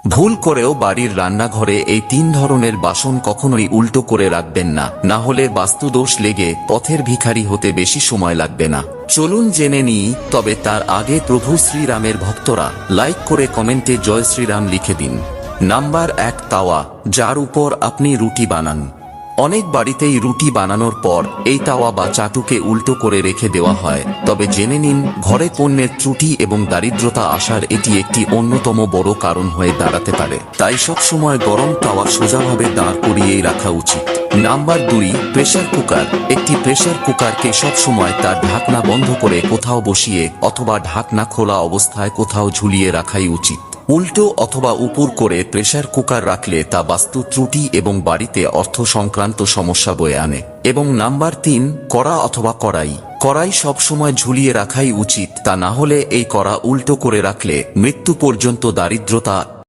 ভুল করেও বাড়ির রান্নাঘরে এই 3 ধরনের বাসন কখনোই উল্টো করে রাখবেন না, না হলে বাস্তুদোষ লেগে পথের ভিখারি হতে বেশি সময় লাগবে না। চলুন জেনে নিই, তবে তার আগে প্রভু শ্রীরামের ভক্তরা লাইক করে কমেন্টে জয় শ্রীরাম লিখে দিন। নাম্বার 1, তাওয়া, যার উপর আপনি রুটি বানান। অনেক বাড়িতেই রুটি বানানোর পর এই তাওয়া বা চাটুকে উল্টো করে রেখে দেওয়া হয়, তবে জেনে নিন ঘরে পণ্যের ত্রুটি এবং দারিদ্রতা আসার এটি একটি অন্যতম বড় কারণ হয়ে দাঁড়াতে পারে। তাই সব সময় গরম তাওয়া সোজাভাবে দাঁড় করিয়েই রাখা উচিত। Number 2, pressure cooker. একটি প্রেসার কুকারকে সব সময় তার ঢাকনা বন্ধ করে কোথাও বসিয়ে অথবা ঢাকনা খোলা অবস্থায় কোথাও ঝুলিয়ে রাখাই উচিত। উল্টো অথবা উপর করে প্রেসার কুকার রাখলে তা বাস্তু ত্রুটি এবং বাড়িতে অর্থ সংক্রান্ত সমস্যা বয়ে আনে। এবং নাম্বার 3, কড়া অথবা কড়াই। কড়াই সব সময় ঝুলিয়ে রাখাই উচিত, তা না হলে এই কড়া উল্টো করে রাখলে মৃত্যু পর্যন্ত দারিদ্রতা